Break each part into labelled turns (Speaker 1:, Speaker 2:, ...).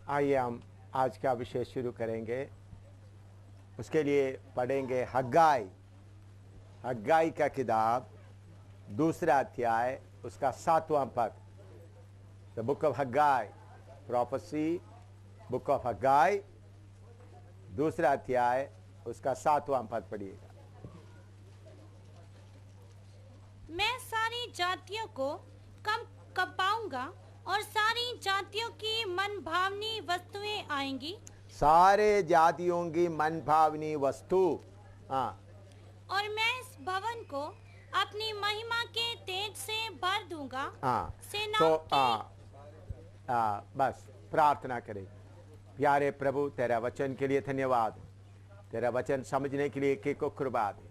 Speaker 1: आइए हम आज का विषय शुरू करेंगे। उसके लिए पढ़ेंगे हग्गाई का किताब, दूसरा अध्याय, उसका 7वां पद। The book of Haggai, prophecy, book of Haggai, दूसरा अध्याय, उसका 7वां पद पढ़िएगा।
Speaker 2: मैं सारी जातियों को कम कपाऊंगा और सारी जातियों की मन भावनी वस्तुएं आएंगी।
Speaker 1: सारे जातियों की मन भावनी वस्तु। हाँ,
Speaker 2: और मैं इस भवन को अपनी महिमा के तेज से भर दूंगा।
Speaker 1: हाँ।
Speaker 2: सेनाओं
Speaker 1: बस प्रार्थना करें। प्यारे प्रभु, तेरा वचन के लिए धन्यवाद। तेरा वचन समझने के लिए को कृपा दे।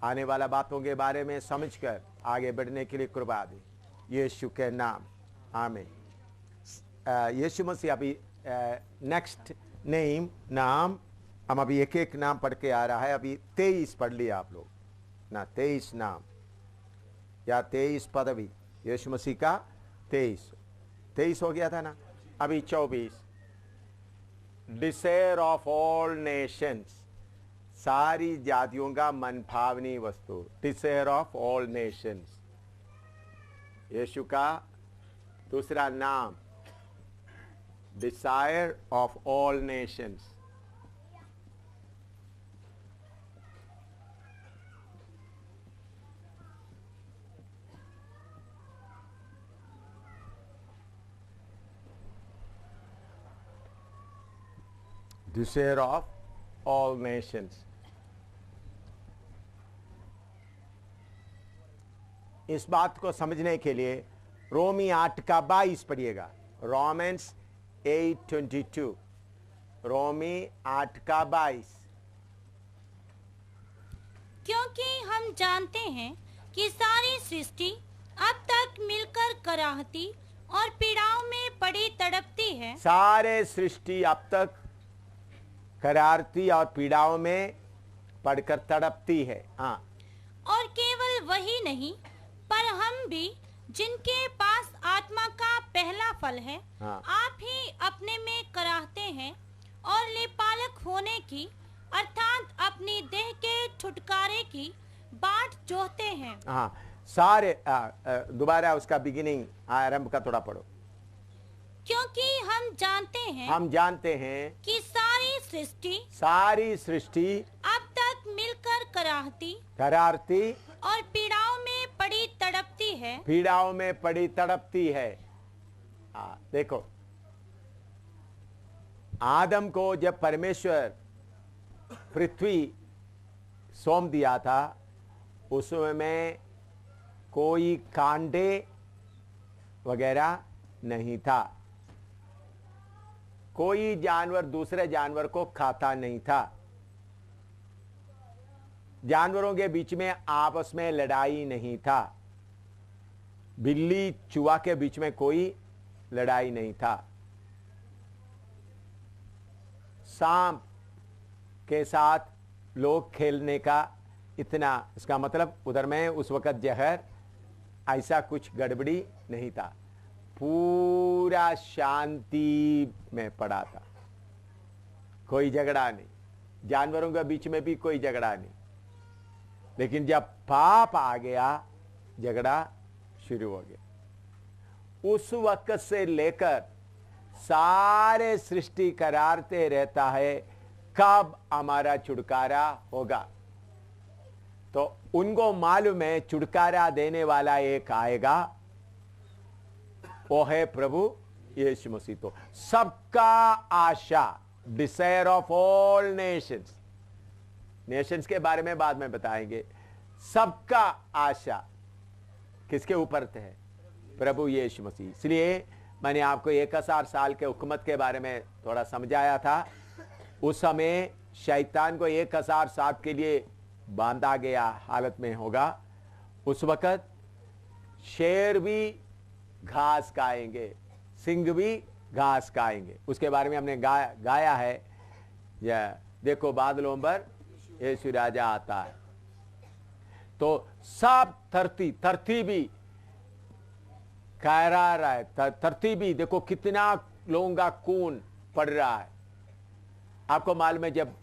Speaker 1: आने वाला बातों के बारे में समझकर आगे बढ़ने के लिए कृपा दे, यीशु के नाम, आमीन। यीशु मसीह अभी नेक्स्ट नाम हम अभी एक एक नाम पढ़ के आ रहा है। अभी 23 पढ़ लिया आप लोग ना, 23 नाम या 23 पदवी यीशु मसीह का। 23 हो गया था ना। अभी 24, डिजायर ऑफ ऑल नेशंस, सारी जातियों का मन भावनी वस्तु। डिजायर ऑफ ऑल नेशंस, यीशु का दूसरा नाम, desire of all Nations. Desire of all Nations. इस बात को समझने के लिए रोमी 8 का 22 पढ़िएगा। रोमन्स 8:22, रोमी 8 का 22।
Speaker 2: क्योंकि हम जानते हैं कि सारी सृष्टि अब तक मिलकर कराहती और पीड़ाओं में पड़ी तड़पती है।
Speaker 1: सारे सृष्टि अब तक करारती और पीड़ाओं में पड़कर तड़पती है। हाँ,
Speaker 2: और केवल वही नहीं, पर हम भी जिनके पास आत्मा का पहला फल है,
Speaker 1: हाँ।
Speaker 2: आप ही अपने में कराहते हैं और लेपालक होने की अर्थात अपनी देह के छुटकारे की बाट जोहते हैं।
Speaker 1: हाँ, सारे दोबारा उसका बिगिनिंग आरंभ का थोड़ा पढ़ो।
Speaker 2: क्योंकि हम जानते हैं
Speaker 1: कि
Speaker 2: सारी सृष्टि
Speaker 1: अब
Speaker 2: तक मिलकर
Speaker 1: करारती
Speaker 2: और पीड़ाओं में पड़ी
Speaker 1: तड़पती है। देखो, आदम को जब परमेश्वर पृथ्वी सौंप दिया था, उसमें कोई कांटे वगैरह नहीं था। कोई जानवर दूसरे जानवर को खाता नहीं था। जानवरों के बीच में आपस में लड़ाई नहीं था। बिल्ली चूहा के बीच में कोई लड़ाई नहीं था। सांप के साथ लोग खेलने का इतना, इसका मतलब उधर में उस वक्त जहर, ऐसा कुछ गड़बड़ी नहीं था। पूरा शांति में पड़ा था, कोई झगड़ा नहीं। जानवरों के बीच में भी कोई झगड़ा नहीं। लेकिन जब पाप आ गया, झगड़ा शुरू हो गया। उस वक्त से लेकर सारे सृष्टि करारते रहता है कब हमारा छुटकारा होगा। तो उनको मालूम है छुटकारा देने वाला एक आएगा, वो है प्रभु यीशु मसीह। तो सबका आशा, डिजायर ऑफ ऑल नेशंस के बारे में बाद में बताएंगे। सबका आशा किसके ऊपर है? प्रभु यीशु मसीह। इसलिए मैंने आपको 1000 साल के हुकूमत के बारे में थोड़ा समझाया था। उस समय शैतान को 1000 साल के लिए बांधा गया हालत में होगा। उस वक्त शेर भी घास खाएंगे, सिंह भी घास खाएंगे। उसके बारे में हमने गाया है, यह देखो बादलों पर यीशु राजा आता है। तो सब धरती भी कह रहा है, धरती भी देखो कितना लोगों का खून पड़ रहा है। आपको मालूम है, जब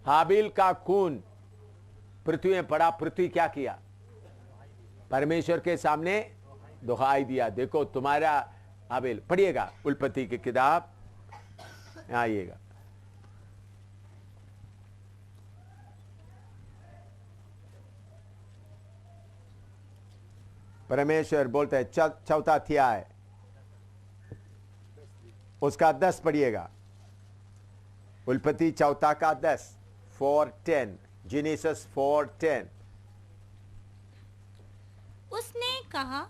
Speaker 1: हाबिल का खून पृथ्वी में पड़ा, पृथ्वी क्या किया? परमेश्वर के सामने दुहाई दिया, देखो तुम्हारा हाबिल। पढ़िएगा उत्पत्ति की किताब, आइएगा। परमेश्वर बोलते हैं, चौथा अध्याय उसका 10 पढ़िएगा। उत्पत्ति चौथा का 10, 4:10, जेनेसिस 4:10।
Speaker 2: उसने कहा,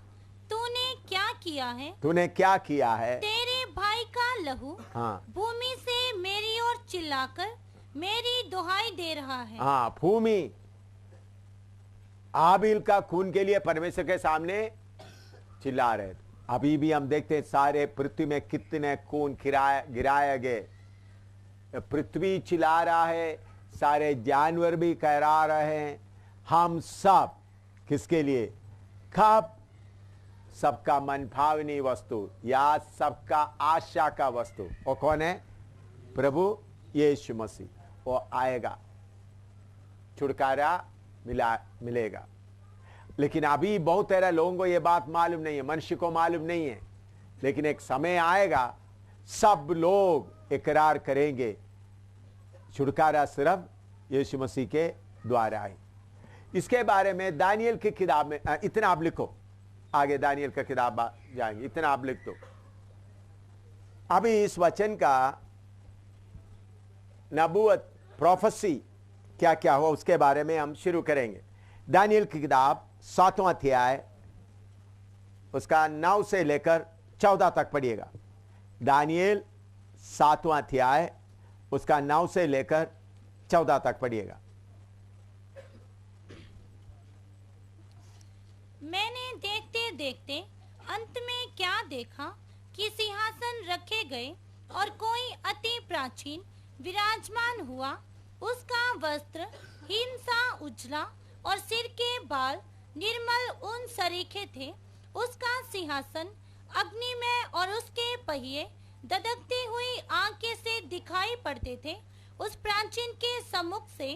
Speaker 2: तूने क्या किया है?
Speaker 1: तूने क्या किया है?
Speaker 2: तेरे भाई का लहू
Speaker 1: हाँ
Speaker 2: भूमि से मेरी ओर चिल्लाकर मेरी दुहाई दे रहा है।
Speaker 1: हाँ, भूमि हाबिल का खून के लिए परमेश्वर के सामने चिल्ला रहे थे। अभी भी हम देखते हैं सारे पृथ्वी में कितने खून गिराए गए। पृथ्वी चिल्ला रहा है, सारे जानवर भी कहरा रहे हैं। हम सब किसके लिए? कब सबका मन भावनी वस्तु या सबका आशा का वस्तु, वो कौन है? प्रभु यीशु मसीह। वो आएगा, छुटकारा मिलेगा। लेकिन अभी बहुत सारे लोगों को यह बात मालूम नहीं है, मनुष्य को मालूम नहीं है। लेकिन एक समय आएगा, सब लोग इकरार करेंगे छुटकारा सिर्फ यीशु मसीह के द्वारा है। इसके बारे में दानियल की किताब में इतना आप लिखो, आगे दानियल का किताब जाएंगे, इतना आप लिख दो। अभी इस वचन का नबूवत, प्रोफेसी क्या क्या हुआ उसके बारे में हम शुरू करेंगे। दानियल की किताब 7वां अध्याय उसका 9 से लेकर 14 तक पढ़िएगा। दानियल 7वां अध्याय उसका 9 से लेकर 14 तक पढ़िएगा।
Speaker 2: मैंने देखते देखते अंत में क्या देखा कि सिंहासन रखे गए और कोई अति प्राचीन विराजमान हुआ। उसका वस्त्र हिंसा उजला और सिर के बाल निर्मल ऊन सरीखे थे। उसका सिंहासन अग्नि में और उसके पहिए ददकती हुई आग के से दिखाई पड़ते थे। उस प्राचीन के सम्मुख से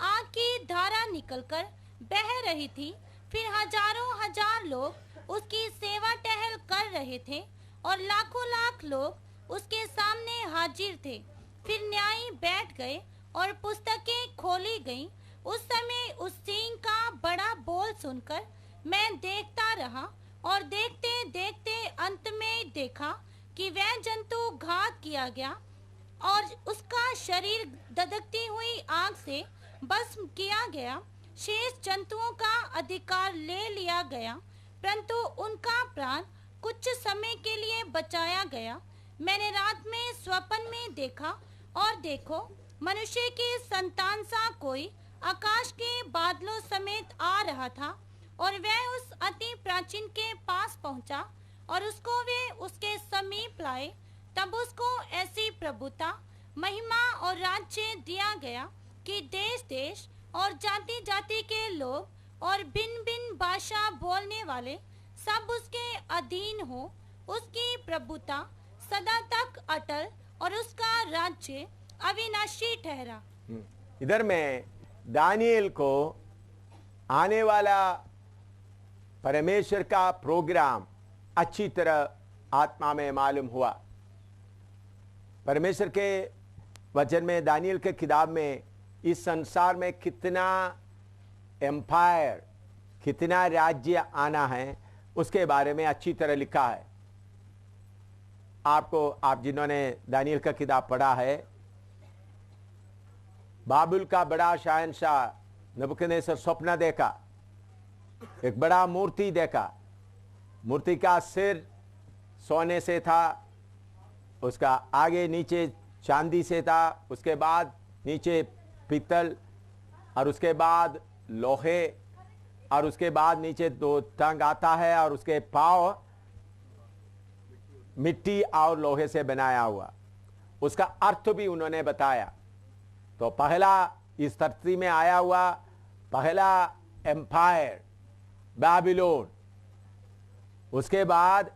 Speaker 2: आग की धारा निकलकर बह रही थी। फिर हजारों हजार लोग उसकी सेवा टहल कर रहे थे और लाखों लाख लोग उसके सामने हाजिर थे। फिर न्यायी बैठ गए और पुस्तकें खोली गईं। उस समय उस सिंह का बड़ा बोल सुनकर मैं देखता रहा और देखते देखते अंत में देखा कि वह जंतु घात किया गया और उसका शरीर ददकती हुई आग से भस्म किया गया। शेष जंतुओं का अधिकार ले लिया गया, परंतु उनका प्राण कुछ समय के लिए बचाया गया। मैंने रात में स्वप्न में देखा और देखो, मनुष्य की संतान सा कोई आकाश के बादलों समेत आ रहा था और वह उस अति प्राचीन के पास पहुंचा और उसको वे उसके समीप लाए। तब उसको ऐसी प्रभुता, महिमा और राज्य दिया गया कि देश देश और जाति जाति के लोग और भिन्न भिन्न भाषा बोलने वाले सब उसके अधीन हो। उसकी प्रभुता सदा तक अटल और उसका राज्य अविनाशी ठहरा।
Speaker 1: इधर में दानियल को आने वाला परमेश्वर का प्रोग्राम अच्छी तरह आत्मा में मालूम हुआ। परमेश्वर के वचन में, दानियल के किताब में, इस संसार में कितना एम्पायर, कितना राज्य आना है उसके बारे में अच्छी तरह लिखा है। आप जिन्होंने दानियल का किताब पढ़ा है, बाबुल का बड़ा शहंशाह नबूकदनेस्सर स्वप्न देखा, एक बड़ा मूर्ति देखा। मूर्ति का सिर सोने से था, उसका आगे नीचे चांदी से था, उसके बाद नीचे पीतल, और उसके बाद लोहे, और उसके बाद नीचे 2 टंग आता है, और उसके पांव मिट्टी और लोहे से बनाया हुआ। उसका अर्थ भी उन्होंने बताया। तो पहला इस धरती में आया हुआ पहला एम्पायर बाबिलोन, उसके बाद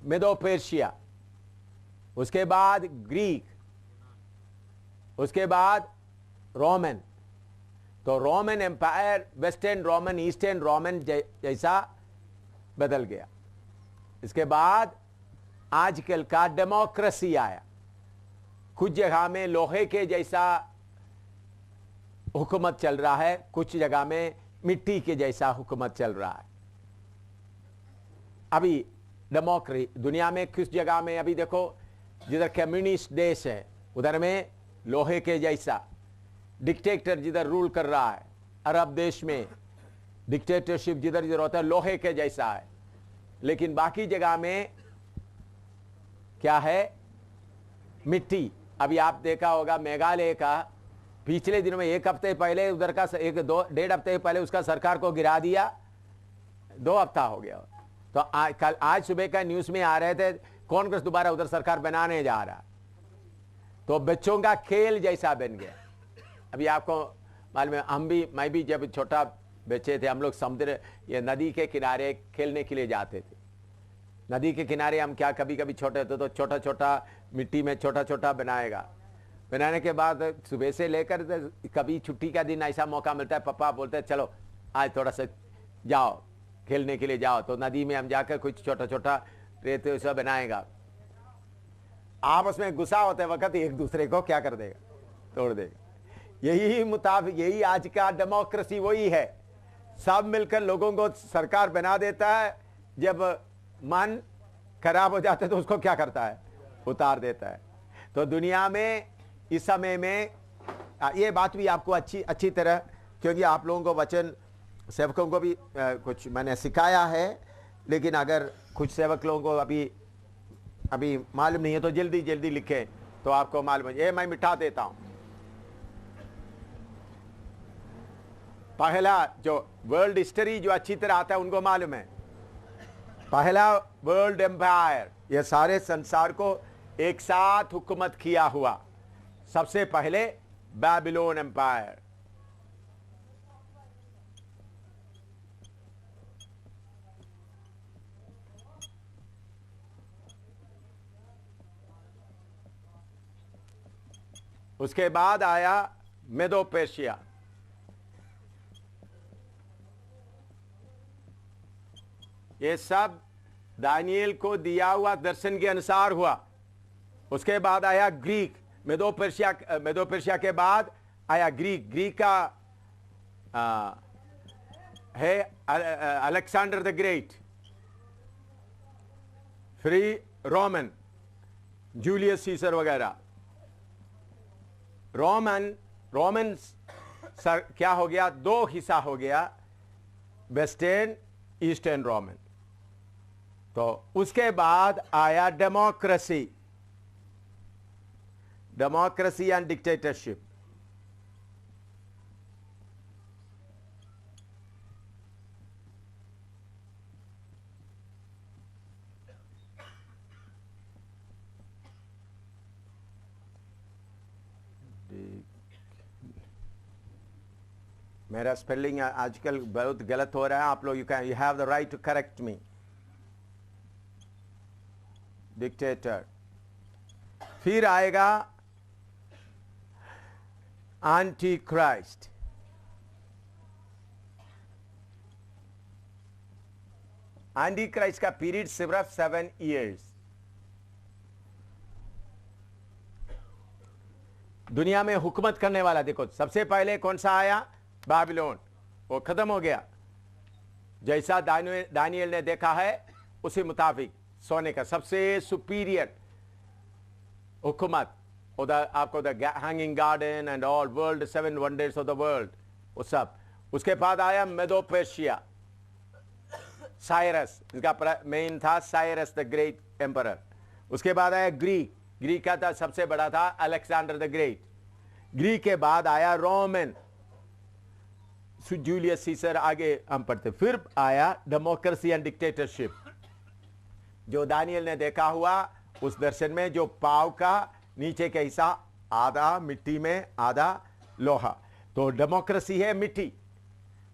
Speaker 1: मेदो पर्शिया, उसके बाद ग्रीक, उसके बाद रोमन। तो Roman empire western Roman, eastern Roman जैसा बदल गया। इसके बाद आजकल का डेमोक्रेसी आया। कुछ जगह में लोहे के जैसा हुकूमत चल रहा है, कुछ जगह में मिट्टी के जैसा हुकूमत चल रहा है। अभी डेमोक्रेसी दुनिया में किस जगह में, अभी देखो जिधर कम्युनिस्ट देश है उधर में लोहे के जैसा डिक्टेटर जिधर रूल कर रहा है। अरब देश में डिक्टेटरशिप जिधर जिधर होता है लोहे के जैसा है। लेकिन बाकी जगह में क्या है? मिट्टी। अभी आप देखा होगा मेघालय का पिछले दिनों में, एक हफ्ते पहले उधर का, एक दो डेढ़ हफ्ते पहले उसका सरकार को गिरा दिया, 2 हफ्ता हो गया। तो आज सुबह का न्यूज में आ रहे थे कांग्रेस दोबारा उधर सरकार बनाने जा रहा। तो बच्चों का खेल जैसा बन गया। अभी आपको मालूम है, मैं भी जब छोटा बच्चे थे, हम लोग समुद्र या नदी के किनारे खेलने के लिए जाते थे। नदी के किनारे हम क्या कभी कभी छोटे थे तो छोटा छोटा मिट्टी में छोटा छोटा बनाने के बाद सुबह से लेकर कभी छुट्टी का दिन ऐसा मौका मिलता है, पापा बोलते हैं चलो आज थोड़ा सा जाओ खेलने के लिए जाओ। तो नदी में हम जाकर कुछ छोटा छोटा रेत वैसा बनाएगा। आपस में गुस्सा होते वक्त एक दूसरे को क्या कर देगा? तोड़ देगा। यही मुताबिक यही आज का डेमोक्रेसी वही है। सब मिलकर लोगों को सरकार बना देता है, जब मन खराब हो जाता है तो उसको क्या करता है? उतार देता है। तो दुनिया में इस समय में ये बात भी आपको अच्छी तरह, क्योंकि आप लोगों को वचन सेवकों को भी कुछ मैंने सिखाया है, लेकिन अगर कुछ सेवक लोगों को अभी मालूम नहीं है तो जल्दी जल्दी लिखें तो आपको मालूम है। ये मैं मिटा देता हूं। पहला जो वर्ल्ड हिस्ट्री जो अच्छी तरह आता है उनको मालूम है, पहला वर्ल्ड एम्पायर, ये सारे संसार को एक साथ हुकूमत किया हुआ सबसे पहले बेबीलोन एम्पायर। उसके बाद आया मेदो पर्शिया। ये सब दानियल को दिया हुआ दर्शन के अनुसार हुआ। उसके बाद आया ग्रीक। मेदो पर्शिया के बाद आया ग्रीक। ग्रीक का है अलेक्जेंडर द ग्रेट। फिर रोमन, जूलियस सीसर वगैरह। रोमन क्या हो गया? 2 हिस्सा हो गया, वेस्टर्न ईस्टर्न रोमन। तो उसके बाद आया डेमोक्रेसी एंड डिक्टेटरशिप। मेरा स्पेलिंग आजकल बहुत गलत हो रहा है, आप लोग you have the right to correct me. Dictator. फिर आएगा एंटी क्राइस्ट। एंटी क्राइस्ट का पीरियड सिर्फ 7 इयर्स। दुनिया में हुकूमत करने वाला देखो, सबसे पहले कौन सा आया? बाबिलोन। वो खत्म हो गया। जैसा दानियल ने देखा है उसी मुताबिक सोने का सबसे सुपीरियर हुकूमत, आपको the hanging garden and all world 7 wonders of the world, वो सब। उसके बाद आया मेदो पर्शिया, साइरस, इसका मेन था साइरस द ग्रेट एम्परर। उसके बाद आया ग्रीक। ग्रीक का था सबसे बड़ा था अलेक्जेंडर द ग्रेट। ग्रीक के बाद आया रोमन, जूलियस सीसर, आगे हम पढ़ते। फिर आया डेमोक्रेसी एंड डिक्टेटरशिप, जो दानियल ने देखा हुआ उस दर्शन में, जो पाव का नीचे का हिस्सा आधा मिट्टी में आधा लोहा। तो डेमोक्रेसी है मिट्टी।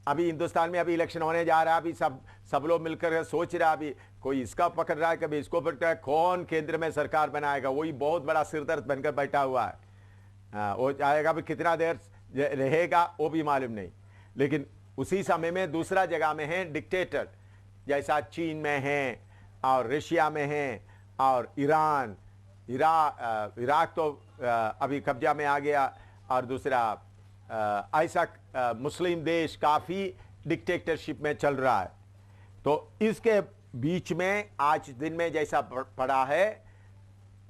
Speaker 1: अभी हिंदुस्तान में अभी इलेक्शन होने जा रहा है, अभी सब लोग मिलकर सोच रहा, अभी कोई इसका पकड़ रहा है, कभी इसको पकड़ रहा है, कौन केंद्र में सरकार बनाएगा, वही बहुत बड़ा सिरदर्द बनकर बैठा हुआ है। वो चाहेगा भी कितना देर रहेगा वो भी मालूम नहीं। लेकिन उसी समय में दूसरा जगह में है डिक्टेटर, जैसा चीन में है और रशिया में है और ईरान, इराक तो अभी कब्जा में आ गया, और दूसरा ऐसा मुस्लिम देश काफ़ी डिक्टेटरशिप में चल रहा है। तो इसके बीच में आज दिन में जैसा पड़ा है,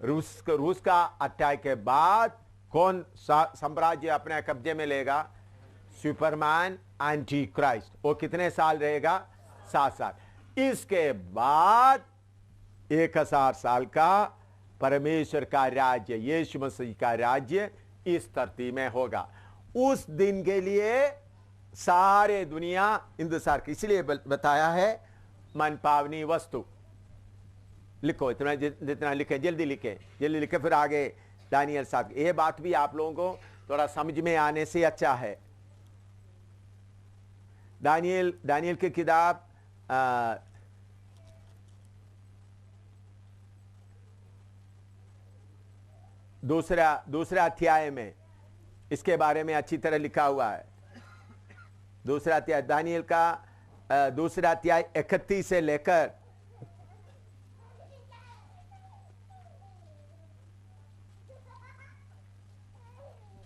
Speaker 1: रूस का अटैक के बाद कौन साम्राज्य अपने कब्जे में लेगा? Superman anti Christ. वो कितने साल रहेगा? 7 साल। इसके बाद 1000 साल का परमेश्वर का राज्य, यीशु मसीह का राज्य इस धरती में होगा। उस दिन के लिए सारे दुनिया इंतजार की, इसलिए बताया है मन पावनी वस्तु। लिखो इतना जितना लिखे, जल्दी लिखे, फिर आगे दानियल 7। ये बात भी आप लोगों को थोड़ा समझ में आने से अच्छा है। दानियल की किताब दूसरा अध्याय में इसके बारे में अच्छी तरह लिखा हुआ है। दूसरा अध्याय दानियल का दूसरा अध्याय 31 से लेकर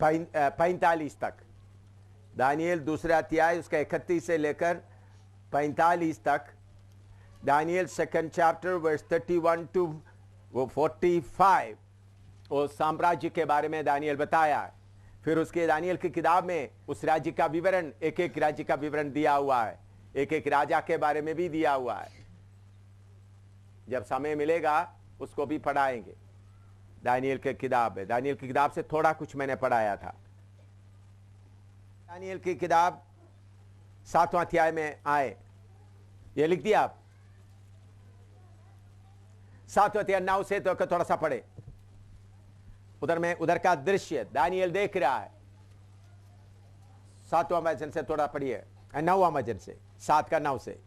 Speaker 1: 45 तक। दानियल दूसरा अध्याय उसका 31 से लेकर 45 तक। Daniel 2nd chapter verse 31 to 45 वो साम्राज्य के बारे में दानियल बताया है। फिर उसके दानियल की किताब में उस राज्य का विवरण, एक एक राज्य का विवरण दिया हुआ है, एक एक राजा के बारे में भी दिया हुआ है। जब समय मिलेगा उसको भी पढ़ाएंगे। दानियल की किताब है, दानियल की किताब से थोड़ा कुछ मैंने पढ़ाया था। दानियल की किताब 7वां अध्याय में आए, ये लिख दिया आप? 7वां अध्याय 9 से तो थोड़ा सा पढ़े। उधर का दृश्य दानियल देख रहा है। 7वां वचन से थोड़ा पढ़िए, 9वां वचन से, 7 का 9 से।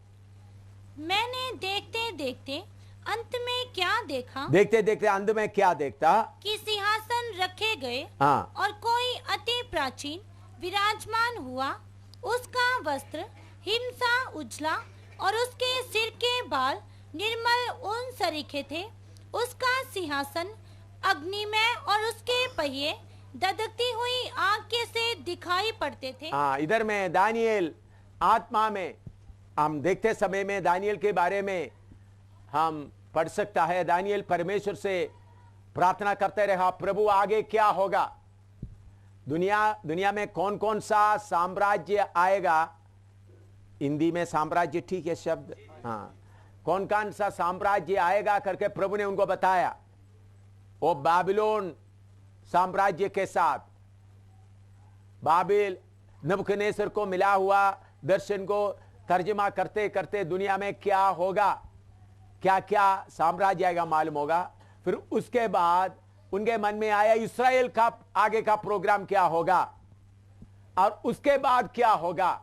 Speaker 2: मैंने देखते देखते अंत में क्या देखा,
Speaker 1: देखते देखते अंत में क्या देखता
Speaker 2: कि सिंहासन रखे गए,
Speaker 1: हाँ।
Speaker 2: और कोई अति प्राचीन विराजमान हुआ। उसका वस्त्र हिमसा उजला और उसके सिर के बाल निर्मल ऊन सरीखे थे। उसका सिंहासन अग्नि में और उसके पहिए दधकती हुई आग के से दिखाई पड़ते थे।
Speaker 1: हाँ, इधर में दानियल आत्मा में हम देखते समय में दानियल के बारे में हम पढ़ सकता है। दानियल परमेश्वर से प्रार्थना करते रहा, प्रभु आगे क्या होगा, दुनिया में कौन कौन सा साम्राज्य आएगा। हिंदी में साम्राज्य ठीक है शब्द, हाँ, कौन कौन सा साम्राज्य आएगा करके प्रभु ने उनको बताया। वो बाबिलोन साम्राज्य के साथ, बाबिल नबूकदनेस्सर को मिला हुआ दर्शन को तर्जमा करते करते दुनिया में क्या होगा, क्या क्या साम्राज्य आएगा मालूम होगा। फिर उसके बाद उनके मन में आया इस्राएल का आगे का प्रोग्राम क्या होगा और उसके बाद क्या होगा।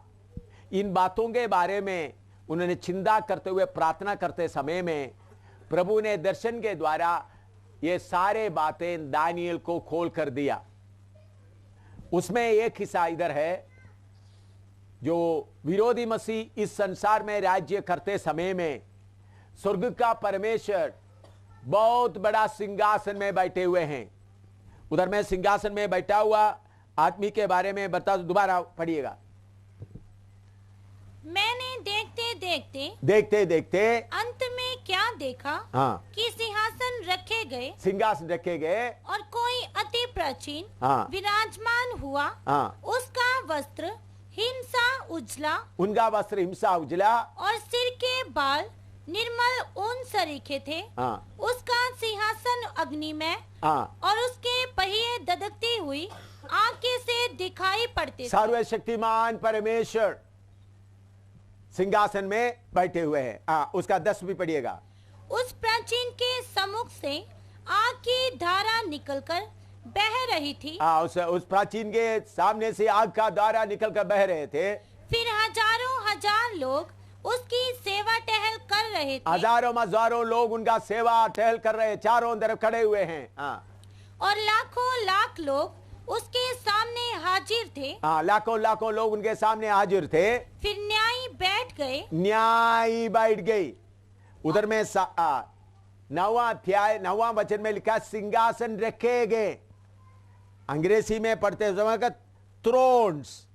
Speaker 1: इन बातों के बारे में उन्होंने चिंता करते हुए प्रार्थना करते समय में प्रभु ने दर्शन के द्वारा ये सारे बातें दानियल को खोल कर दिया। उसमें एक हिस्सा इधर है, जो विरोधी मसीह इस संसार में राज्य करते समय में स्वर्ग का परमेश्वर बहुत बड़ा सिंहासन में बैठे हुए हैं। उधर में सिंहासन में बैठा हुआ आदमी के बारे में बता, दोबारा पढ़िएगा।
Speaker 2: मैंने देखते
Speaker 1: देखते
Speaker 2: अंत में क्या देखा,
Speaker 1: हाँ,
Speaker 2: कि सिंहासन रखे गए
Speaker 1: और
Speaker 2: कोई अति प्राचीन
Speaker 1: हाँ,
Speaker 2: विराजमान हुआ।
Speaker 1: हाँ,
Speaker 2: उसका वस्त्र हिमसा उजला,
Speaker 1: उनका वस्त्र हिमसा उजला
Speaker 2: और सिर के बाल निर्मल ऊन सरीखे थे।
Speaker 1: हाँ,
Speaker 2: उसका सिंहासन अग्नि में,
Speaker 1: हाँ,
Speaker 2: और उसके पहिए दधकती हुई आग के से दिखाई पड़ते थे।
Speaker 1: सर्वशक्तिमान परमेश्वर सिंहासन में बैठे हुए हैं। उसका 10 भी पढ़िएगा।
Speaker 2: उस प्राचीन के सम्मुख से आग की धारा निकलकर बह रही थी।
Speaker 1: उस प्राचीन के सामने से आग का धारा निकलकर बह रहे थे।
Speaker 2: फिर हजारों हजार लोग उसकी सेवा टहल कर रहे थे
Speaker 1: हजारों हजारों लोग उनका सेवा टहल कर रहे, चारों तरफ खड़े हुए हैं। हाँ
Speaker 2: और लाखों लाख लोग उसके सामने हाजिर थे।
Speaker 1: हाँ, लाखों लाखों लोग उनके सामने हाजिर थे।
Speaker 2: फिर न्यायी बैठ गए।
Speaker 1: न्यायी बैठ गई। उधर में 9वां अध्याय 9वां वचन में लिखा सिंहासन रखे गए। अंग्रेजी में पढ़ते समय का थ्रोन्स,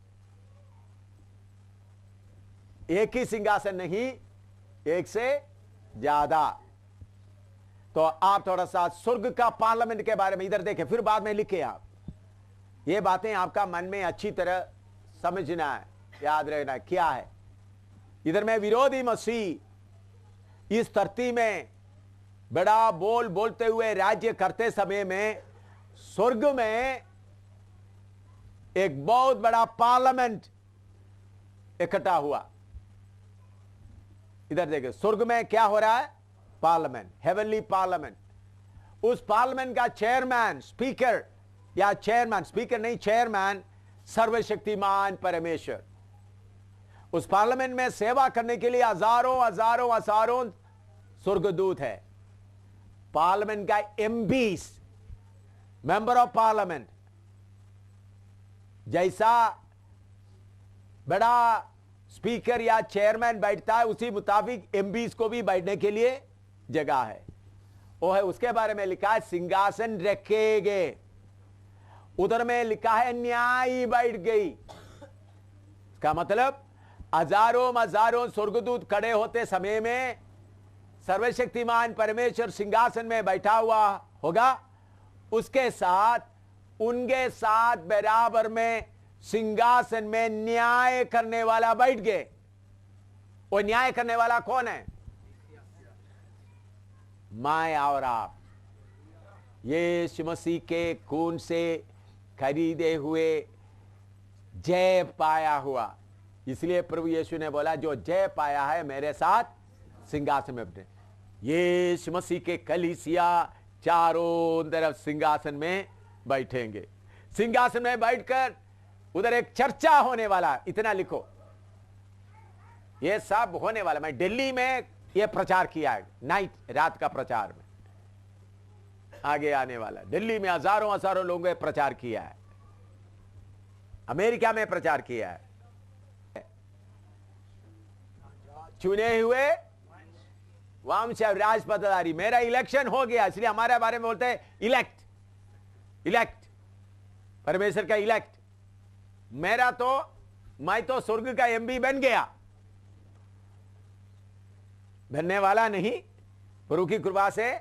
Speaker 1: एक ही सिंहासन नहीं, एक से ज्यादा। तो आप थोड़ा सा स्वर्ग का पार्लियामेंट के बारे में इधर देखें, फिर बाद में लिखे आप। ये बातें आपका मन में अच्छी तरह समझना है, याद रखना है क्या है। इधर में विरोधी मसीह इस धरती में बड़ा बोल बोलते हुए राज्य करते समय में स्वर्ग में एक बहुत बड़ा पार्लियामेंट इकट्ठा हुआ। इधर देखिए, स्वर्ग में क्या हो रहा है? Parliament, heavenly parliament. उस पार्लियामेंट का चेयरमैन, स्पीकर या चेयरमैन, स्पीकर नहीं चेयरमैन, सर्वशक्तिमान परमेश्वर। उस पार्लियामेंट में सेवा करने के लिए हजारों हजारों हजारों स्वर्गदूत है। पार्लियामेंट का एमपीस, मेंबर ऑफ पार्लियामेंट, जैसा बड़ा स्पीकर या चेयरमैन बैठता है उसी मुताबिक एमपीस को भी बैठने के लिए जगह है। वो है, उसके बारे में लिखा है सिंहासन रखे गए। उधर में लिखा है न्यायी बैठ गई। इसका मतलब हजारों हजारों स्वर्गदूत खड़े होते समय में सर्वशक्तिमान परमेश्वर सिंहासन में बैठा हुआ होगा, उसके साथ उनके साथ बराबर में सिंहासन में न्याय करने वाला बैठ गए। वो न्याय करने वाला कौन है? मैं और आप, यीशु मसीह के खून से खरीदे हुए, जय पाया हुआ। इसलिए प्रभु यीशु ने बोला जो जय पाया है मेरे साथ सिंहासन में बैठे। यीशु मसीह के कलीसिया चारों तरफ सिंहासन में बैठेंगे। सिंहासन में बैठकर उधर एक चर्चा होने वाला, इतना लिखो, ये सब होने वाला। मैं दिल्ली में ये प्रचार किया है, नाइट, रात का प्रचार में आगे आने वाला। दिल्ली में हजारों हजारों लोगों ने प्रचार किया है, अमेरिका में प्रचार किया है। चुने हुए वंश राजपदारी, मेरा इलेक्शन हो गया, इसलिए हमारे बारे में बोलते हैं इलेक्ट, इलेक्ट, परमेश्वर का इलेक्ट। मेरा तो, मैं तो स्वर्ग का एमपी बन गया, बनने वाला नहीं, प्रभु की कृपा से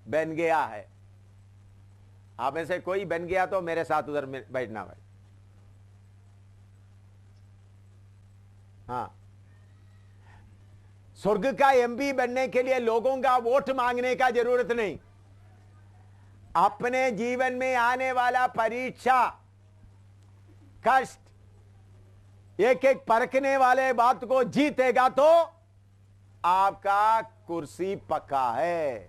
Speaker 1: बन गया है। आप में से कोई बन गया तो मेरे साथ उधर बैठना भाई। हाँ, स्वर्ग का एमपी बनने के लिए लोगों का वोट मांगने का जरूरत नहीं। अपने जीवन में आने वाला परीक्षा, कष्ट, एक एक परखने वाले बात को जीतेगा तो आपका कुर्सी पक्का है।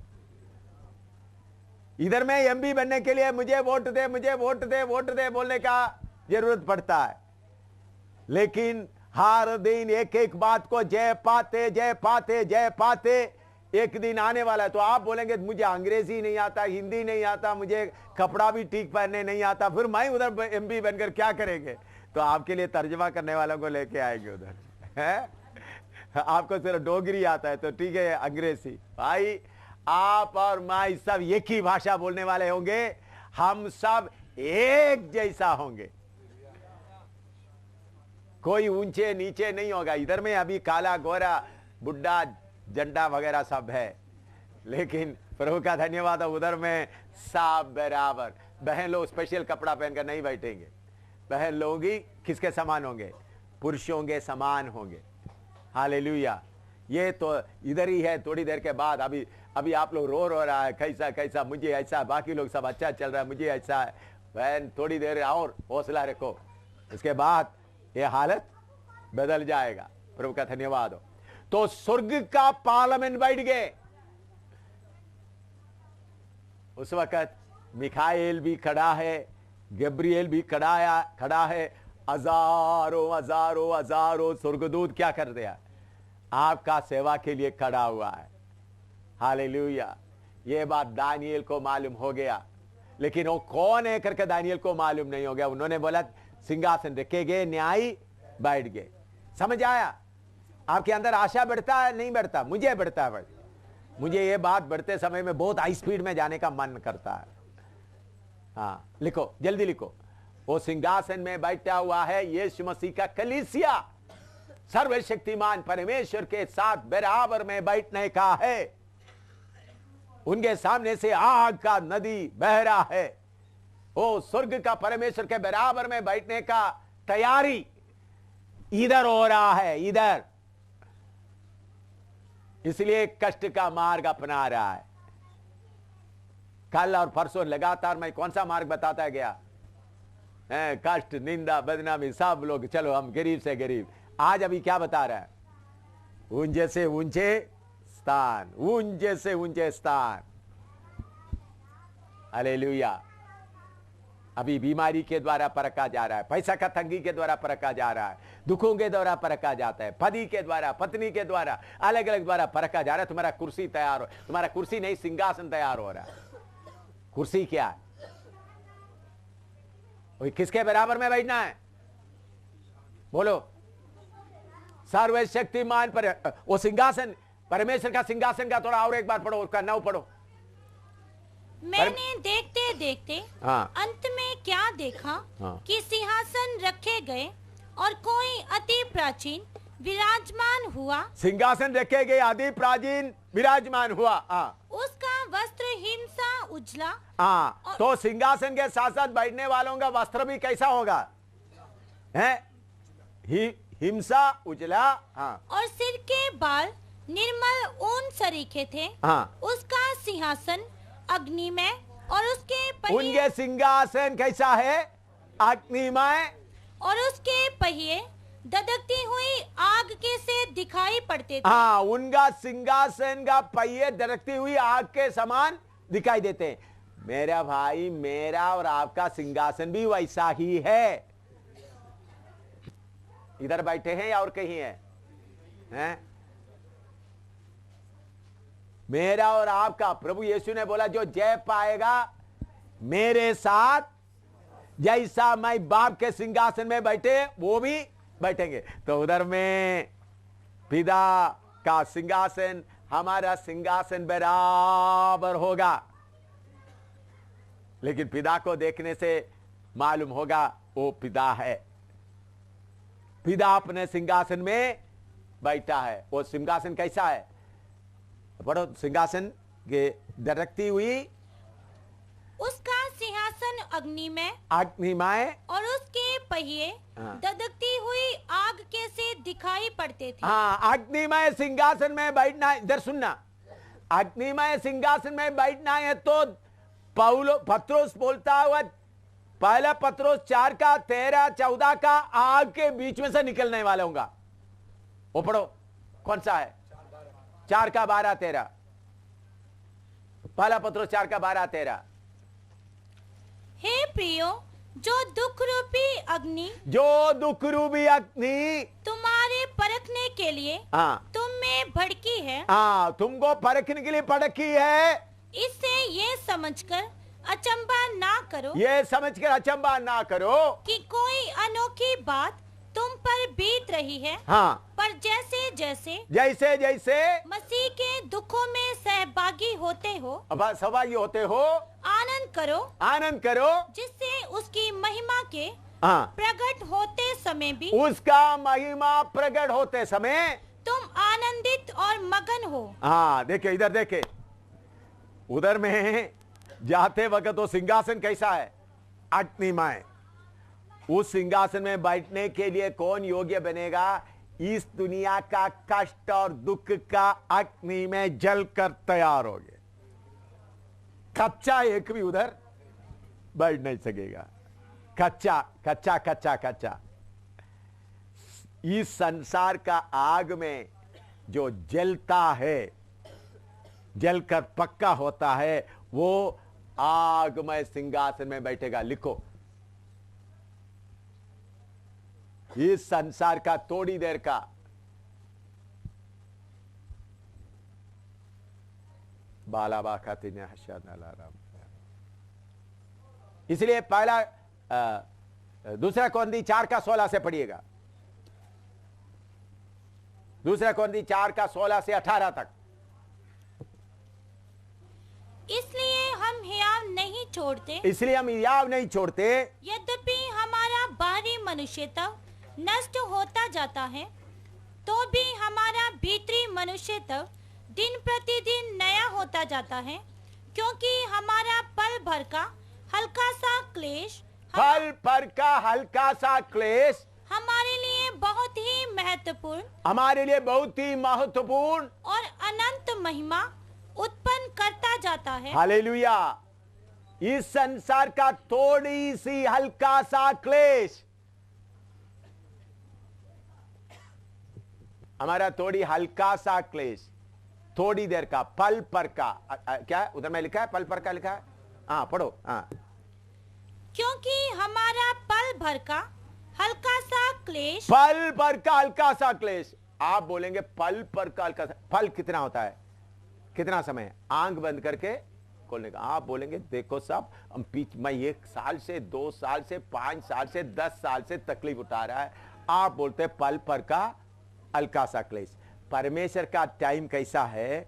Speaker 1: इधर में एमपी बनने के लिए मुझे वोट दे, मुझे वोट दे, वोट दे बोलने का जरूरत पड़ता है, लेकिन हर दिन एक एक बात को जय पाते जय पाते जय पाते एक दिन आने वाला है। तो आप बोलेंगे मुझे अंग्रेजी नहीं आता, हिंदी नहीं आता, मुझे कपड़ा भी ठीक पहनने नहीं आता, फिर मैं उधर एमपी बनकर क्या करेंगे? तो आपके लिए तर्जमा करने वालों को लेके आएंगे उधर, है? आपको सिर्फ डोगरी आता है तो ठीक है, अंग्रेजी। भाई आप और मैं सब एक ही भाषा बोलने वाले होंगे, हम सब एक जैसा होंगे, कोई ऊंचे नीचे नहीं होगा। इधर में अभी काला गोरा बुड्ढा झंडा वगैरह सब है, लेकिन प्रभु का धन्यवाद है उधर में सब बराबर। बहन लोग स्पेशल कपड़ा पहनकर नहीं बैठेंगे, बहन लोग ही किसके समान होंगे? पुरुषों के समान होंगे। हालेलुया। ये तो इधर ही है, थोड़ी देर के बाद अभी आप लोग रो रहा है, कैसा कैसा, मुझे ऐसा, बाकी लोग सब अच्छा चल रहा है, मुझे ऐसा है। बहन थोड़ी देर और हौसला रखो, इसके बाद ये हालत बदल जाएगा। प्रभु का धन्यवाद हो। तो स्वर्ग का पार्लियामेंट बैठ गए। उस वक्त मिखाएल भी खड़ा है, गब्रिएल भी खड़ा है, हजारों हजारों हजारों स्वर्गदूत क्या कर दिया? आपका सेवा के लिए खड़ा हुआ है। हालेलुया। ये बात दानियल को मालूम हो गया, लेकिन वो कौन है करके दानियल को मालूम नहीं हो गया। उन्होंने बोला सिंहासन रखे गए, न्यायी बैठ गए। समझ आया? आपके अंदर आशा बढ़ता है नहीं बढ़ता? मुझे बढ़ता है भाई। मुझे ये बात बढ़ते समय में बहुत हाई स्पीड में जाने का मन करता है। हाँ, लिखो, जल्दी लिखो। वो सिंहासन में बैठा हुआ है यीशु मसीह का कलीसिया सर्वशक्तिमान परमेश्वर के साथ बराबर में बैठने का है। उनके सामने से आग का नदी बह रहा है। वो स्वर्ग का परमेश्वर के बराबर में बैठने का तैयारी इधर हो रहा है, इधर। इसलिए कष्ट का मार्ग अपना रहा है। कल और परसों लगातार मैं कौन सा मार्ग बताता गया? कष्ट, निंदा, बदनामी, सब लोग, चलो हम गरीब से गरीब। आज अभी क्या बता रहा है? ऊंचे से ऊंचे स्थान, ऊंचे से ऊंचे स्थान। हालेलुया। अभी बीमारी के द्वारा परखा जा रहा है, पैसा का तंगी के द्वारा परखा जा रहा है, दुखों के द्वारा परखा जाता है, पति के द्वारा, पत्नी के द्वारा, अलग अलग द्वारा परखा जा रहा है। तुम्हारा कुर्सी तैयार हो, तुम्हारा कुर्सी नहीं सिंहासन तैयार हो रहा है। कुर्सी क्या है? वही किसके बराबर में बैठना है? बोलो। सर्वशक्तिमान पर वो सिंहासन, परमेश्वर का सिंहासन का थोड़ा और एक बार पढ़ो, उसका 9 पढ़ो।
Speaker 2: मैंने देखते देखते
Speaker 1: हाँ।
Speaker 2: अंत में क्या देखा
Speaker 1: हाँ।
Speaker 2: कि सिंहासन रखे गए और कोई अति प्राचीन विराजमान हुआ।
Speaker 1: सिंहासन रखे गए, आदि प्राचीन विराजमान हुआ।
Speaker 2: उसका वस्त्र हिमसा उजला।
Speaker 1: तो सिंहासन के साथ साथ बैठने वालों का वस्त्र भी कैसा होगा? है हिमसा उजला।
Speaker 2: और सिर के बाल निर्मल ऊन सरीखे थे। उसका सिंहासन अग्निमय और उसके पहिए,
Speaker 1: उनके सिंहासन कैसा है? अग्निमय।
Speaker 2: और उसके पहिए ददकती हुई आग के से दिखाई पड़ते थे।
Speaker 1: उनका सिंहासन का पहिए ददकती हुई आग के समान दिखाई देते हैं। मेरा भाई, मेरा और आपका सिंहासन भी वैसा ही है। इधर बैठे हैं या और कहीं हैं? मेरा और आपका प्रभु यीशु ने बोला जो जय पाएगा मेरे साथ, जैसा मैं बाप के सिंहासन में बैठे वो भी बैठेंगे। तो उधर में पिता का सिंहासन, हमारा सिंहासन बराबर होगा। लेकिन पिता को देखने से मालूम होगा वो पिता है। पिता अपने सिंहासन में बैठा है। वो सिंहासन कैसा है? पढ़ो। सिंहासन के दरकती हुई,
Speaker 2: उसका सिंहासन अग्निमय
Speaker 1: और
Speaker 2: उसके पहिए ददकती हुई आग के से दिखाई पड़ते थे।
Speaker 1: अग्निमय सिंहासन में बैठना है। इधर सुनना, अग्निमय सिंहासन में बैठना है तो पत्रोस बोलता हुआ, पहला पत्रोस 4 का 13, 14 का आग के बीच में से निकलने वाला होगा। वो पढ़ो, कौन सा है? 4 का 12, 13। पहला पत्रोस 4 का 12, 13।
Speaker 2: हे प्रियो, जो दुख रूपी अग्नि तुम्हारे परखने के लिए तुम में भड़की है।
Speaker 1: तुमको परखने के लिए भड़की है।
Speaker 2: इससे ये समझकर अचंबा ना करो कि कोई अनोखी बात तुम पर बीत रही है। पर जैसे जैसे मसीह के दुखों में सहभागी होते हो आनंद करो जिससे उसकी महिमा के प्रकट होते समय भी
Speaker 1: उसका महिमा प्रकट होते समय
Speaker 2: तुम आनंदित और मगन हो।
Speaker 1: देखिए, इधर देखे, उधर में जाते वक्त वो सिंहासन कैसा है? अग्निमय। उस सिंहासन में बैठने के लिए कौन योग्य बनेगा? इस दुनिया का कष्ट और दुख का अग्नि में जलकर तैयार हो गए। कच्चा एक भी उधर बैठ नहीं सकेगा। कच्चा। इस संसार का आग में जो जलता है, जलकर पक्का होता है, वो आगमय सिंहासन में बैठेगा। लिखो, इस संसार का थोड़ी देर का बालाबा खाते इसलिए पहला दूसरा कोरिन्थी 4:16 से पढ़िएगा। दूसरा कोरिन्थी 4:16 से 18 तक।
Speaker 2: इसलिए हम हियाव नहीं छोड़ते,
Speaker 1: इसलिए हम हियाव नहीं छोड़ते,
Speaker 2: यद्यपि हमारा बाहरी मनुष्यत्व नष्ट होता जाता है, तो भी हमारा भीतरी मनुष्यत्व दिन प्रतिदिन नया होता जाता है, क्योंकि हमारा पल भर का हल्का सा क्लेश हमारे लिए बहुत ही महत्वपूर्ण और अनंत महिमा उत्पन्न करता जाता है।
Speaker 1: हालेलुया। इस संसार का थोड़ी सी हल्का सा क्लेश, हमारा थोड़ी हल्का सा क्लेश, थोड़ी देर का, पल पर का, क्या उधर में लिखा है? पल पर का लिखा है। हाँ पढ़ो। हाँ,
Speaker 2: क्योंकि हमारा पल भर का हल्का सा क्लेश,
Speaker 1: पल पर का हल्का सा क्लेश। आप बोलेंगे पल पर का हल्का सा, पल कितना होता है? कितना समय? आंख बंद करके खोलने का। आप बोलेंगे देखो साहब, मैं 1 साल से 2 साल से 5 साल से 10 साल से तकलीफ उठा रहा है। आप बोलते पल पर का हल्का सा क्लेश। परमेश्वर का टाइम कैसा है?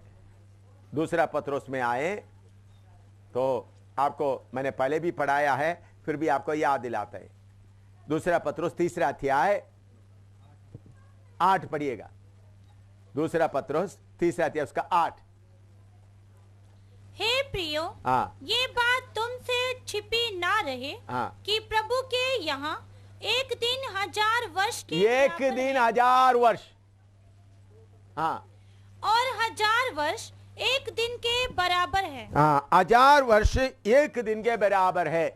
Speaker 1: दूसरा पत्रोस में आए तो आपको मैंने पहले भी पढ़ाया है, फिर भी आपको याद दिलाता है। दूसरा पत्रोस 3 अध्याय 8 पढ़िएगा। दूसरा पत्रोस 3 अध्याय उसका 8।
Speaker 2: हे प्रियो, ये बात तुमसे छिपी ना रहे कि प्रभु के यहाँ एक दिन 1000 वर्ष के
Speaker 1: एक दिन 1000 वर्ष,
Speaker 2: और 1000 वर्ष एक दिन के बराबर है।
Speaker 1: 1000 वर्ष एक दिन के बराबर है।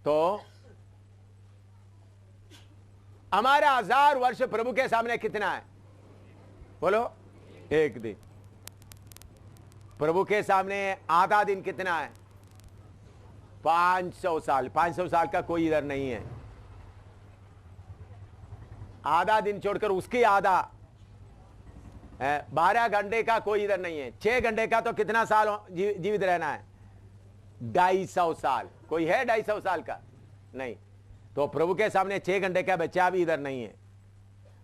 Speaker 1: तो हमारा 1000 वर्ष प्रभु के सामने कितना है? बोलो। एक दिन। प्रभु के सामने आधा दिन कितना है? 500 साल। 500 साल का कोई इधर नहीं है। आधा दिन छोड़कर उसकी आधा 12 घंटे का कोई इधर नहीं है। 6 घंटे का तो कितना साल जीवित रहना है? 250 साल। कोई है 250 साल का? नहीं। तो प्रभु के सामने 6 घंटे का बच्चा भी इधर नहीं है।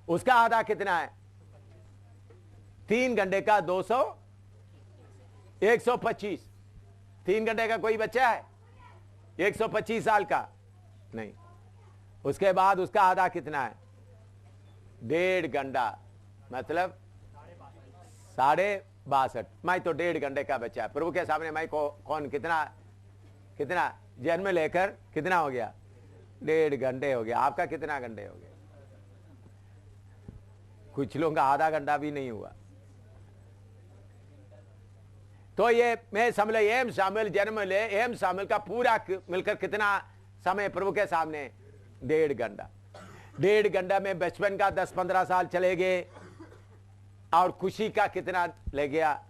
Speaker 1: उसका आधा कितना है? 3 घंटे का 200, 125। 3 घंटे का कोई बच्चा है? 125 साल का नहीं। उसके बाद उसका आधा कितना है? 1.5 घंटा, मतलब 62.5। मैं तो 1.5 घंटे का बच्चा है प्रभु के सामने। मैं कौन कितना जन्म लेकर कितना हो गया? 1.5 घंटे हो गया। आपका कितना घंटे हो गया? कुछ लोगों का आधा घंटा भी नहीं हुआ। तो ये मैं समझ एम शामिल जन्म ले, एम शामिल का पूरा मिलकर कितना समय प्रभु के सामने? 1.5 घंटा। 1.5 घंटा में बचपन का 10-15 साल चले गए, और खुशी का कितना ले गया,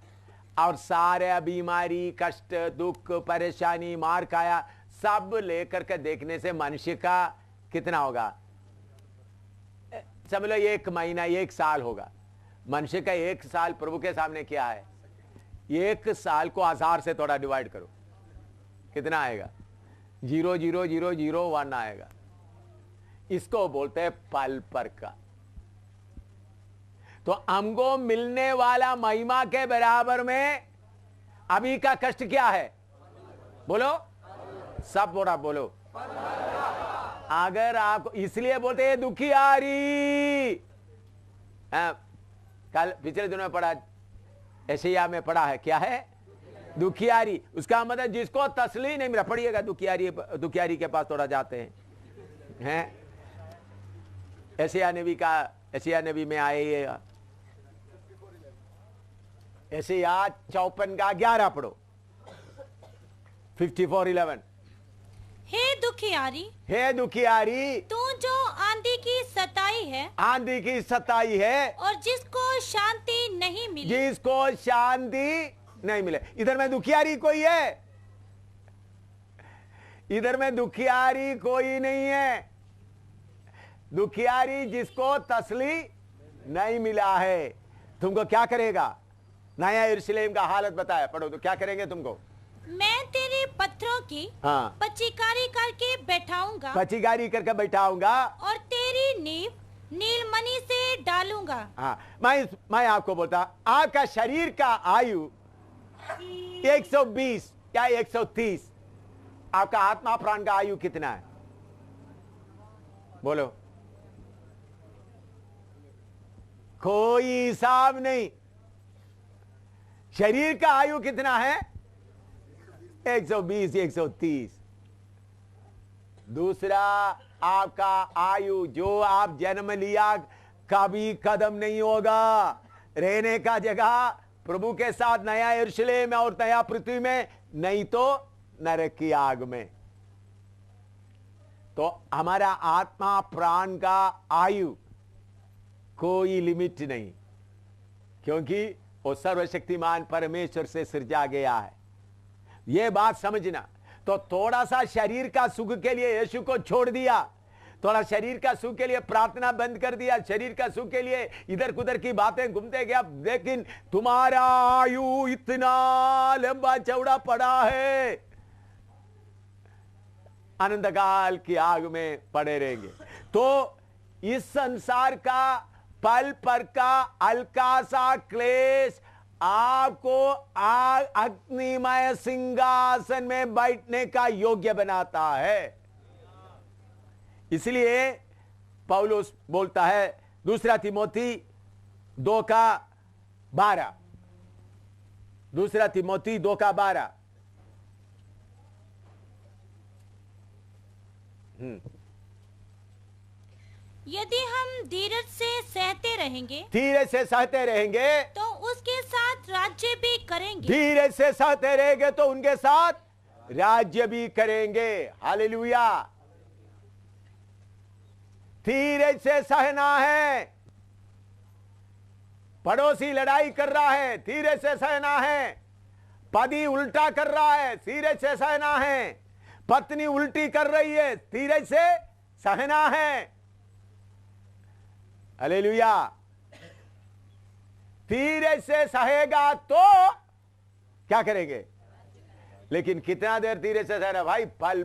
Speaker 1: और सारे बीमारी, कष्ट, दुख, परेशानी, मार खाया, सब लेकर के देखने से मनुष्य का कितना होगा? समझ लो 1 महीना, 1 साल होगा। मनुष्य का 1 साल प्रभु के सामने क्या है? 1 साल को 1000 से थोड़ा डिवाइड करो, कितना आएगा? 0.0001 आएगा। इसको बोलते हैं पल पर का। तो हमको मिलने वाला महिमा के बराबर में अभी का कष्ट क्या है? बोलो, सब बोलो। अगर आपको, इसलिए बोलते हैं दुखियारी। कल पिछले दिनों में पढ़ा, एशिया में पढ़ा है, क्या है? दुखियारी। उसका मतलब जिसको तसली नहीं मिला। पढ़िएगा, दुखियारी के पास थोड़ा जाते हैं। एशिया नबी में आए ये एशिया 54 का 11 पढ़ो। 54:11।
Speaker 2: हे दुखियारी,
Speaker 1: हे दुखियारी,
Speaker 2: तू जो आंधी की सताई है,
Speaker 1: आंधी की सताई है,
Speaker 2: और जिसको शांति नहीं मिली,
Speaker 1: जिसको शांति नहीं मिले। इधर में दुखियारी कोई है? इधर में दुखियारी कोई नहीं है। दुखियारी जिसको तसली नहीं मिला है, तुमको क्या करेगा? नया यरूशलेम का हालत बताया, पढ़ो तो क्या करेंगे तुमको?
Speaker 2: मैं तेरे पत्थरों की
Speaker 1: हाँ,
Speaker 2: पचीकारी करके बैठाऊंगा
Speaker 1: पचीकारी करके बैठाऊंगा।
Speaker 2: और तेरी नींव नीलमणि से डालूंगा।
Speaker 1: हाँ, मैं आपको बोलता, आपका शरीर का आयु 120 या 130, आपका आत्मा प्राण का आयु कितना है? बोलो, कोई हिसाब नहीं। शरीर का आयु कितना है? 120 130। दूसरा, आपका आयु जो आप जन्म लिया कभी कदम नहीं होगा। रहने का जगह प्रभु के साथ नया यरूशलेम और नया पृथ्वी में, नहीं तो नरक की आग में। तो हमारा आत्मा प्राण का आयु कोई लिमिट नहीं, क्योंकि वो सर्वशक्तिमान परमेश्वर से सृजा गया है। यह बात समझना। तो थोड़ा सा शरीर का सुख के लिए यीशु को छोड़ दिया, थोड़ा शरीर का सुख के लिए प्रार्थना बंद कर दिया, शरीर का सुख के लिए इधर उधर की बातें घूमते गया, लेकिन तुम्हारा आयु इतना लंबा चौड़ा पड़ा है, आनंद काल की आग में पड़े रहेंगे। तो इस संसार का पल पर का हल्का सा क्लेश आपको अग्निमय सिंहासन में बैठने का योग्य बनाता है। इसलिए पौलुस बोलता है, दूसरा तीमुथी 2:12, दूसरा तीमुथी 2:12,
Speaker 2: यदि हम धीरज से सहते रहेंगे,
Speaker 1: धीरे से सहते रहेंगे
Speaker 2: तो उसके साथ राज्य भी करेंगे।
Speaker 1: धीरे से सहते रहेंगे तो उनके साथ राज्य भी करेंगे। हालेलुया। धीरे से सहना है। पड़ोसी लड़ाई कर रहा है, धीरे से सहना है। पति उल्टा कर रहा है, धीरे से सहना है। पत्नी उल्टी कर रही है, धीरे से सहना है। हालेलुया। धीरे से सहेगा तो क्या करेंगे? लेकिन कितना देर धीरे से सहना भाई? पल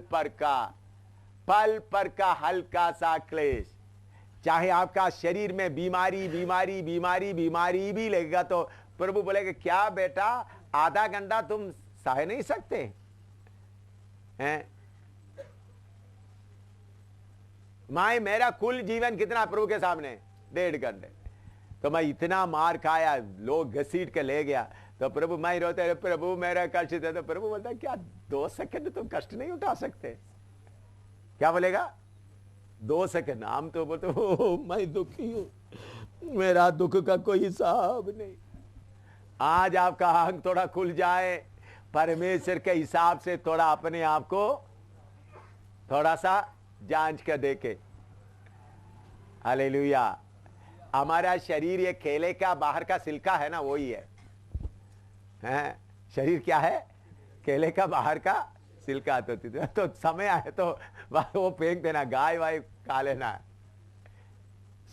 Speaker 1: पर का हल्का सा क्लेश। चाहे आपका शरीर में बीमारी बीमारी बीमारी बीमारी भी लगेगा तो प्रभु बोलेगा, क्या बेटा आधा घंटा तुम सह नहीं सकते हैं? मेरा कुल जीवन कितना प्रभु के सामने? 1.5 घंटे। तो मैं इतना मार खाया, लोग घसीट के ले गया, तो प्रभु मैं रोते रहे, प्रभु मेरा कष्ट है। तो प्रभु बोलता, क्या 2 सेकंड तुम कष्ट नहीं उठा सकते? क्या बोलेगा? 2 सेकंड। हम तो बोलते मैं दुखी हूं, मेरा दुख का कोई हिसाब नहीं। आज आपका आंख थोड़ा खुल जाए, परमेश्वर के हिसाब से थोड़ा अपने आप को थोड़ा सा जांच कर देखे। हालेलुया। हमारा शरीर ये केले का बाहर का छिलका है ना, वही है, हैं? शरीर क्या है? केले का बाहर का छिलका। तो समय आए तो वो फेंक देना, गाय वाय खा लेना।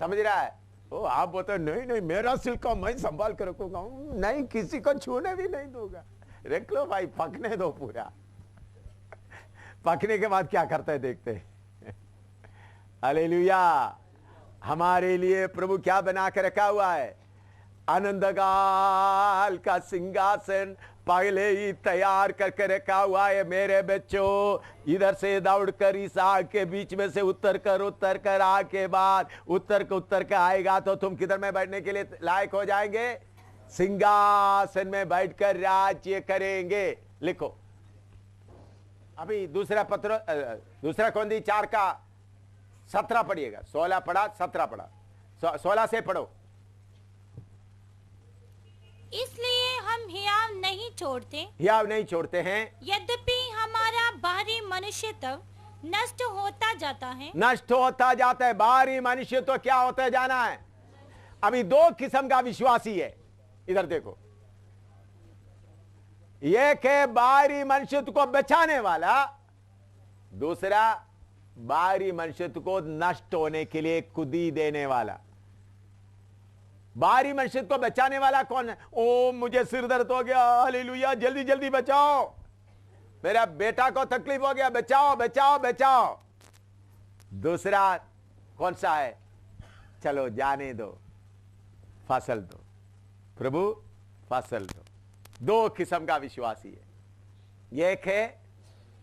Speaker 1: समझ रहा है? ओ आप बोलते नहीं नहीं मेरा छिलका मैं संभाल कर रखूंगा, नहीं किसी को छूने भी नहीं दूंगा। रख लो भाई, पकने दो पूरा। पकने के बाद क्या करते हैं देखते हैं। हालेलुया। हमारे लिए प्रभु क्या बना के रखा हुआ है? आनंदकाल का सिंहासन पहले ही तैयार करके रखा हुआ है। मेरे बच्चों, इधर से दौड़कर इस आग के बीच में से उतर कर आग के बाद उतर के आएगा तो तुम किधर में बैठने के लिए लायक हो जाएंगे? सिंहासन में बैठकर राज्य करेंगे। लिखो अभी दूसरा कोरिन्थी 4:17 पढ़िएगा। 16 पढ़ा, 17 पढ़ा, 16 से पढ़ो।
Speaker 2: इसलिए हम हियाव नहीं छोड़ते हैं, यद्यपि हमारा बाहरी मनुष्य तब नष्ट होता जाता है।
Speaker 1: बाहरी मनुष्य तो क्या होता जाना है? अभी 2 किस्म का विश्वासी है। इधर देखो, एक है बाहरी मनुष्यत्व को बचाने वाला, दूसरा बाहरी मनुष्यत्व को नष्ट होने के लिए कुदी देने वाला। बाहरी मनुष्य को बचाने वाला कौन है? ओ मुझे सिर दर्द हो गया, हालेलुया, जल्दी जल्दी बचाओ, मेरा बेटा को तकलीफ हो गया, बचाओ बचाओ बचाओ। दूसरा कौन सा है? चलो जाने दो, फसल दो, प्रभु फसल दो। दो किस्म का विश्वासी है। एक है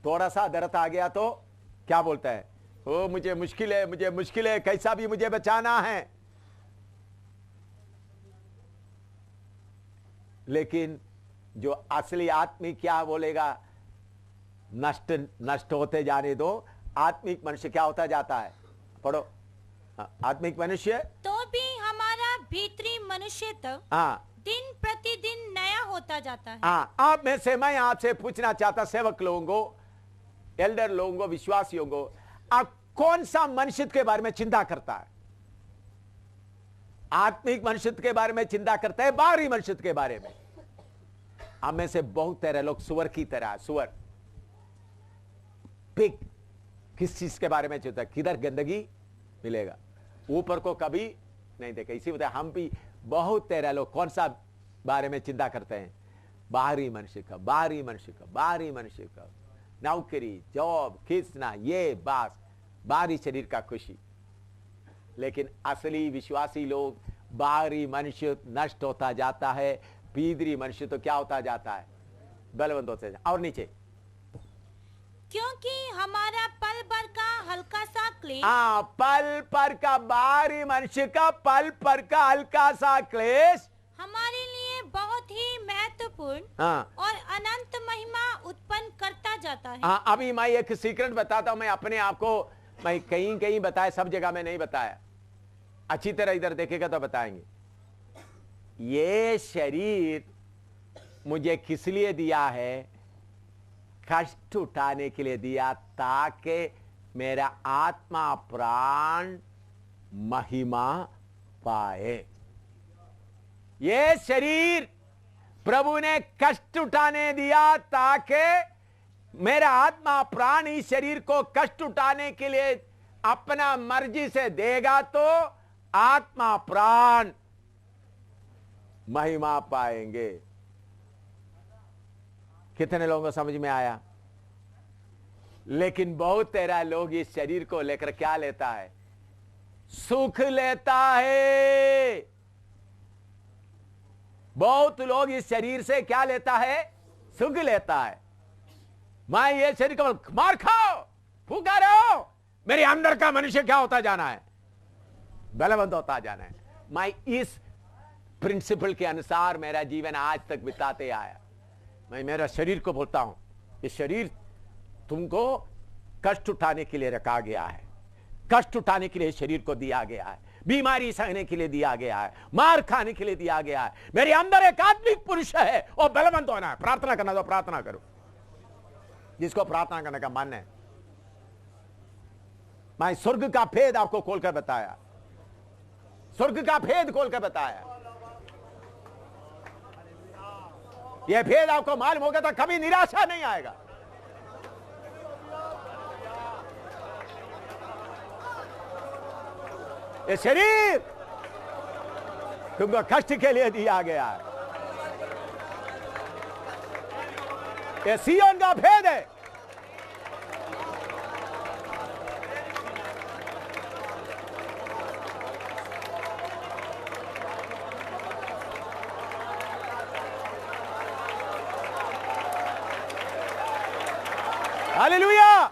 Speaker 1: थोड़ा सा दर्द आ गया तो क्या बोलता है? ओ मुझे मुश्किल है, कैसा भी मुझे बचाना है। लेकिन जो असली आत्मिक क्या बोलेगा? नष्ट होते जाने दो। आत्मिक मनुष्य क्या होता जाता है? पढ़ो। आत्मिक मनुष्य
Speaker 2: तो भी हमारा भीतरी मनुष्य तक
Speaker 1: हाँ
Speaker 2: दिन प्रतिदिन नया होता जाता है।
Speaker 1: हाँ, आप में से मैं आपसे पूछना चाहता, सेवक लोगों को, एल्डर लोगों को, विश्वासियों को, आप कौन सा मनुष्य के बारे में चिंता करता है? आत्मिक मनुष्य के बारे में चिंता करता है, बाहरी मनुष्य के बारे में? आप में से बहुत तरह लोग सुअर की तरह, सुअर, पिग, किस चीज के बारे में चिंता? किधर गंदगी मिलेगा, ऊपर को कभी नहीं देखा। इसी वजह हम भी बहुत तरह लोग कौन सा बारे में चिंता करते हैं? बाहरी मनुष्य का, बाहरी मनुष्य का, बाहरी मनुष्य का, नौकरी, जॉब, खींचना, ये बात, बाहरी शरीर का खुशी। लेकिन असली विश्वासी लोग, बाहरी मनुष्य नष्ट होता जाता है, भीतरी मनुष्य तो क्या होता जाता है? बलवंत होता जाता है। और नीचे,
Speaker 2: क्योंकि हमारा पल भर का हल्का सा क्लेश,
Speaker 1: पल पर का, बाहरी मनुष्य का पल पर का हल्का सा क्लेश
Speaker 2: हमारे लिए बहुत ही महत्वपूर्ण
Speaker 1: हाँ
Speaker 2: और अनंत महिमा उत्पन्न करता जाता है।
Speaker 1: हाँ, अभी मैं एक सीक्रेट बताता हूं। मैं अपने आप को, मैं कहीं कहीं बताया, सब जगह में नहीं बताया। अच्छी तरह इधर देखेगा तो बताएंगे। ये शरीर मुझे किस लिए दिया है? कष्ट उठाने के लिए दिया, ताकि मेरा आत्मा प्राण महिमा पाए। ये शरीर प्रभु ने कष्ट उठाने दिया, ताकि मेरा आत्मा प्राण इस शरीर को कष्ट उठाने के लिए अपना मर्जी से देगा, तो आत्मा प्राण महिमा पाएंगे। कितने लोगों को समझ में आया? लेकिन बहुत तेरा लोग इस शरीर को लेकर क्या लेता है? सुख लेता है। बहुत लोग इस शरीर से क्या लेता है? सुख लेता है। मैं ये शरीर को मार खाओ, फूका रहो, मेरे अंदर का मनुष्य क्या होता जाना है? बलवंत होता जाना है। मैं इस प्रिंसिपल के अनुसार मेरा जीवन आज तक बिताते आया। मैं मेरा शरीर को बोलता हूं, ये शरीर तुमको कष्ट उठाने के लिए रखा गया है, कष्ट उठाने के लिए शरीर को दिया गया है, बीमारी सहने के लिए दिया गया है, मार खाने के लिए दिया गया है। मेरे अंदर एक आत्मिक पुरुष है और बलवंत होना है। प्रार्थना करना तो प्रार्थना करो, जिसको प्रार्थना करने का मन है। मैं स्वर्ग का भेद आपको खोलकर बताया, स्वर्ग का भेद खोलकर बताया। यह भेद आपको मालूम होगा तो कभी निराशा नहीं आएगा। ये शरीर तुमको कष्ट के लिए दिया गया है। ये सिय्योन का भेद है। हालेलुया।